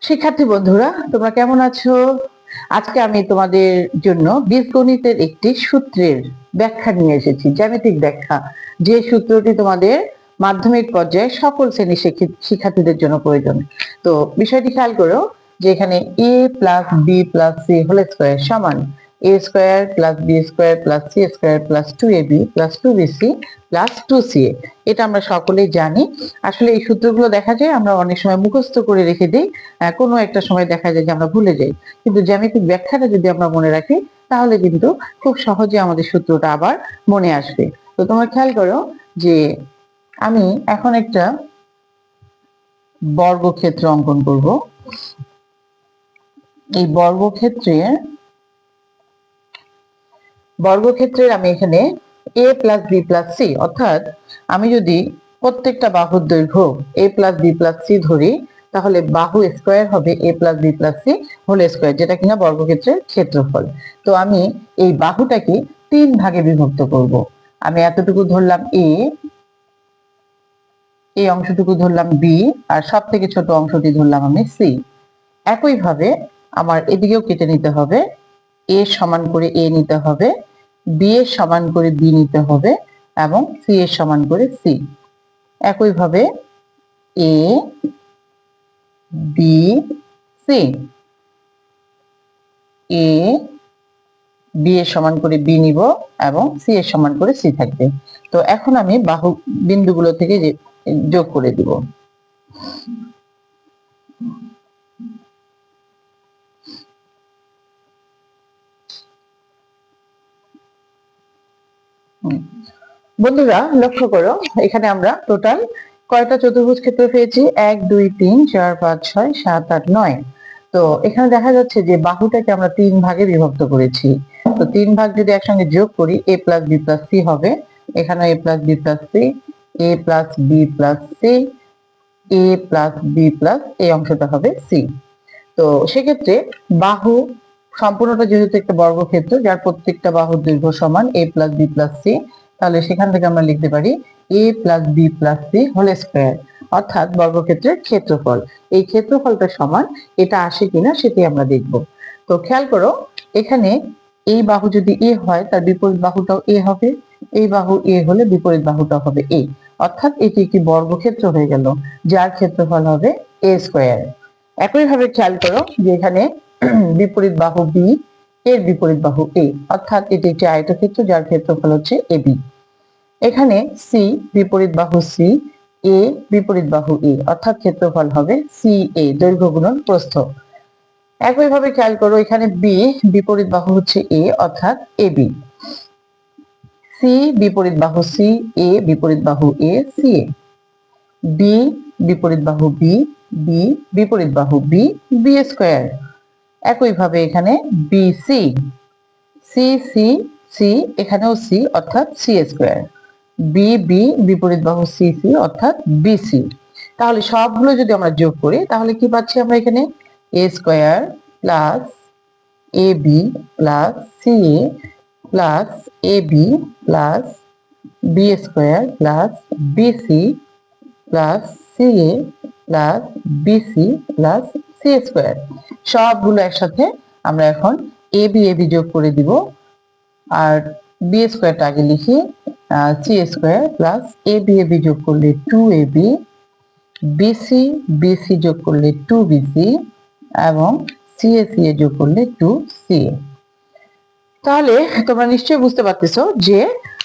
শিক্ষার্থী বন্ধুরা, তোমরা কেমন আছো? আজকে আমি তোমাদের জন্য বীজগণিতের একটি সূত্রের ব্যাখ্যা নিয়ে এসেছি, জ্যামিতিক ব্যাখ্যা, যে সূত্রটি তোমাদের মাধ্যমিক পর্যায়ে সকল শ্রেণীর শিক্ষার্থীদের জন্য প্রয়োজন। তো বিষয়টি খেয়াল করো যে এখানে a plus b plus c whole square সমান a square plus b square plus c square plus 2ab plus 2bc plus 2ca। এটা আমরা সকলেই জানি। আসলে এই সূত্রগুলো দেখা যায় আমরা অনেক সময় মুখস্থ করে রেখে দিই, কোনো একটা সময় দেখা যায় যে আমরা ভুলে যাই, কিন্তু জ্যামিতিক ব্যাখ্যাটা যদি আমরা মনে রাখি তাহলে কিন্তু খুব সহজে আমাদের সূত্রটা আবার মনে আসবে। তো তোমরা খেয়াল করো যে আমি এখন একটা বর্গক্ষেত্র অঙ্কন করব। এই বর্গক্ষেত্রের আমি এখানে a plus b plus c, অর্থাৎ আমি যদি প্রত্যেকটা বাহুর দৈর্ঘ্য a plus b plus c ধরি, তাহলে বাহু স্কয়ার হবে a plus b plus c whole square, যেটা কিনা বর্গক্ষেত্রের ক্ষেত্রফল। তো আমি এই বাহুটাকে 3 ভাগে বিভক্ত করব। আমি এতটুকু ধরলাম a, এই অংশটুকু ধরলাম b, আর সব থেকে ছোট অংশটি ধরলাম আমি c। একইভাবে আমার এদিকেও কেটে নিতে হবে, a সমান করে a নিতে হবে, b এর সমান করে b নিতে হবে, এবং c এর সমান করে c। একইভাবে a b c, a b এর সমান করে b নিব এবং c এর সমান করে c থাকবে। তো এখন আমি বাহু বিন্দুগুলো থেকে যোগ করে দিব। বন্ধুরা লক্ষ্য করো, এখানে আমরা টোটাল কয়টা চতুর্ভুজ ক্ষেত্র পেয়েছি? 1 2 3 4 5 6 7 8 9। তো এখানে দেখা যাচ্ছে যে বাহুটাকে আমরা 3 ভাগে বিভক্ত করেছি। তো 3 ভাগ যদি একসঙ্গে যোগ করি a plus b plus c হবে। এখানে a plus b plus c, a plus b plus c, a plus b plus এই অংশটা হবে c। তো সেক্ষেত্রে বাহু সম্পূর্ণটা যেহেতু একটা বর্গক্ষেত্র যার প্রত্যেকটা বাহুর দৈর্ঘ্য সমান a plus b plus c, তাহলে সেখান থেকে আমরা লিখতে পারি a plus b plus c whole square, অর্থাৎ বর্গক্ষেত্রের ক্ষেত্রফল। এই ক্ষেত্রফলটা সমান এটা আসে কিনা সেটি আমরা দেখব। তো খেয়াল করো, এখানে এই বাহু যদি a হয় তার বিপরীত বাহুটাও a হবে, এই বাহু a হলে বিপরীত বাহুটাও হবে a, অর্থাৎ এটি একটি বর্গক্ষেত্র হয়ে গেল যার ক্ষেত্রফল হবে a স্কয়ার। একইভাবে খেয়াল করো যে এখানে বিপরীত বাহু b, এর বিপরীত বাহু a, অর্থাৎ এটি একটি আয়তক্ষেত্র যার ক্ষেত্রফল হচ্ছে ab। এখানে c বিপরীত বাহু c, a বিপরীত বাহু a, অর্থাৎ ক্ষেত্রফল হবে ca, দৈর্ঘ্য গুণন প্রস্থ। একইভাবে খেয়াল করো, এখানে b বিপরীত বাহু হচ্ছে a, অর্থাৎ ab। c বিপরীত বাহু c, a বিপরীত বাহু a, ca। b বিপরীত বাহু b, b বিপরীত বাহু b, b স্কয়ার। একইভাবে এখানে BC, C C C, এখানেও C অর্থাৎ C স্কয়ার। BB বিপরীত বাহু CC অর্থাৎ BC। তাহলে সবগুলো যদি আমরা যোগ করি তাহলে কি পাচ্ছি আমরা এখানে? A square plus AB plus CA plus AB plus B square plus BC plus CA plus BC plus C square. সবগুলো একসাথে আমরা এখন AB AB যোগ করে দিব, আর B স্কয়ারটা আগে লিখি, C square plus AB AB যোগ করলে 2AB, BC BC যোগ করলে 2BC এবং CA CA যোগ করলে 2CA। তাহলে তোমরা নিশ্চয়ই বুঝতে পারতেছো যে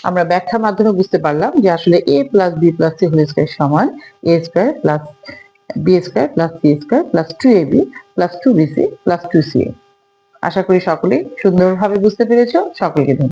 আমরা ব্যাখ্যার মাধ্যমে বুঝতে পারলাম যে আসলে a plus b plus c whole square সমান a square plus b square plus c square plus 2ab plus 2bc plus 2ca। আশা করি সকলেই সুন্দরভাবে বুঝতে পেরেছো। সকলকে ধন্যবাদ।